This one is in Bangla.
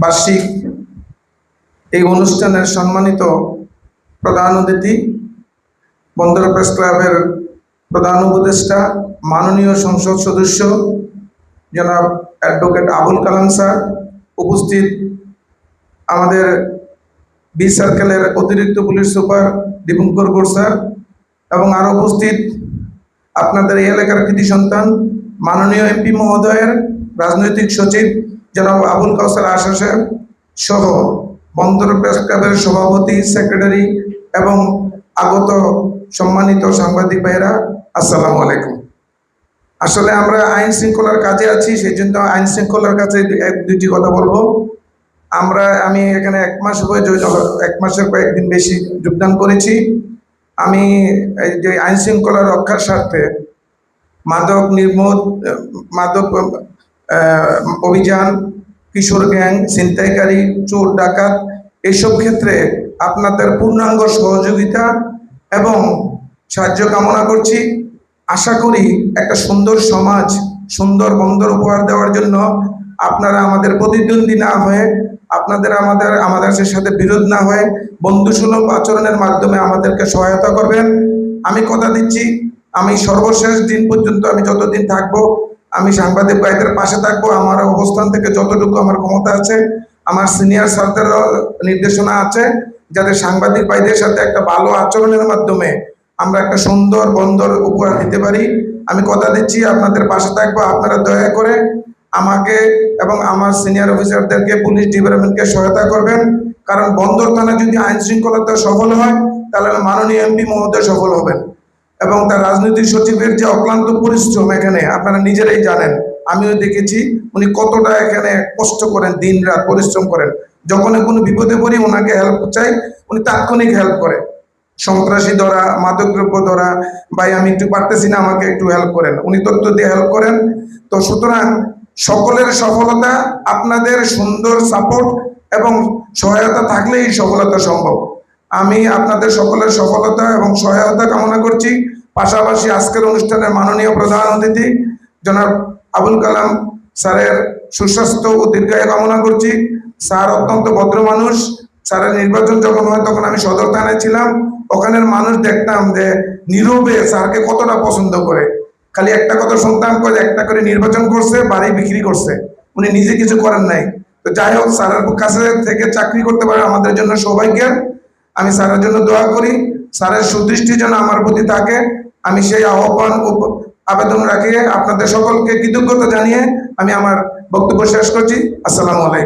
বার্ষিক এই অনুষ্ঠানের সম্মানিত প্রধান অতিথি, বন্দর প্রেস ক্লাবের প্রধান উপদেষ্টা, মাননীয় সংসদ সদস্য জনাব অ্যাডভোকেট আবুল কালাম স্যার, উপস্থিত আমাদের বি সার্কেলের অতিরিক্ত পুলিশ সুপার দীপঙ্কর গোড় স্যার, এবং আরো উপস্থিত আপনাদের এই এলাকার কৃতি সন্তান মাননীয় এমপি মহোদয়ের রাজনৈতিক সচিব জনাব আবুল কাউসার আশা সাহেব সহ বন্দর প্রেস ক্লাবের সভাপতি, সেক্রেটারি এবং আগত সম্মানিত সাংবাদিক ভাইয়েরা, আসসালামু আলাইকুম। আসলে আমরা আইন শৃঙ্খলার কাজে আছি, সেই জন্য আইন শৃঙ্খলার কাছে দুইটি কথা বলবো। আমি এখানে 1 মাস হয়ে 1 মাসের কয়েকদিন বেশি যোগদান করেছি। আমি এই যে আইন শৃঙ্খলা রক্ষার স্বার্থে মাদক অভিযান, কিশোর গ্যাং, ছিনতাইকারী, চোর ডাকাত, এইসব ক্ষেত্রে আপনাদের পূর্ণাঙ্গ সহযোগিতা এবং সাহায্য কামনা করছি। আশা করি একটা সুন্দর সমাজ, সুন্দর বন্দর উপহার দেওয়ার জন্য আপনারা আমাদের প্রতিদ্বন্দ্বী না হয়ে, আপনাদের আমাদের সাথে বিরোধ না হয়ে বন্ধুসুলভ আচরণের মাধ্যমে আমাদেরকে সহায়তা করবেন। আমি কথা দিচ্ছি, আমি সর্বশেষ দিন পর্যন্ত, আমি যতদিন থাকবো, আমি সাংবাদিক ভাইদের পাশে থাকবো। আমার অবস্থান থেকে যতটুকু আমার ক্ষমতা আছে, আমার সিনিয়র স্যারদের নির্দেশনা আছে, যাতে সাংবাদিক ভাইদের সাথে একটা ভালো আচরণের মাধ্যমে আমরা একটা সুন্দর বন্দর উপহার দিতে পারি। আমি কথা দিচ্ছি আপনাদের পাশে থাকবো। আপনারা দয়া করে আমাকে এবং আমার সিনিয়র অফিসারদেরকে, পুলিশ ডিপার্টমেন্টকে সহায়তা করবেন, কারণ বন্দর থানা যদি আইন শৃঙ্খলাতে সফল হয়, তাহলে মাননীয় এমপি মহোদয় সফল হবেন। এবং তার রাজনৈতিক সচিবের যে অক্লান্ত পরিশ্রম, এখানে আপনারা নিজেরাই জানেন, আমিও দেখেছি উনি কতটা এখানে কষ্ট করেন, দিন রাত পরিশ্রম করেন। যখন কোনো বিপদে পড়ি, ওনাকে হেল্প চাই, উনি তাৎক্ষণিক হেল্প করে। সন্ত্রাসী ধরা, মাদকদ্রব্য ধরা, ভাই আমি একটু পারতেছি না, আমাকে একটু হেল্প করেন, উনি তথ্য দিয়ে হেল্প করেন। তো সুতরাং সকলের সফলতা আপনাদের সুন্দর সাপোর্ট এবং সহায়তা থাকলেই সফলতা সম্ভব। আমি আপনাদের সকলের সফলতা এবং সহায়তা কামনা করছি। পাশাপাশি আজকের অনুষ্ঠানের মাননীয় প্রধান অতিথি জনাব আবুল কালাম স্যারের সুস্বাস্থ্য ও দীর্ঘায়ু কামনা করছি। স্যার অত্যন্ত ভদ্র মানুষ। স্যারের নির্বাচন যখন হয়, তখন আমি সদর থানায় ছিলাম, ওখানের মানুষ দেখতাম যে নীরবে স্যারকে কতটা পছন্দ করে। খালি একটা কথা শুনতাম, একটা করে নির্বাচন করছে, বাড়ি বিক্রি করছে, উনি নিজে কিছু করেন নাই। তো যাই হোক, স্যারের কাছে থেকে চাকরি করতে পারে আমাদের জন্য সৌভাগ্যের। আমি স্যারের জন্য দোয়া করি, স্যারের সুদৃষ্টি যেন আমার প্রতি থাকে। আমি সেই আহ্বান আবেদন রাখি। আপনাদের সকলকে কৃতজ্ঞতা জানিয়ে আমি আমার বক্তব্য শেষ করছি। আসসালামু আলাইকুম।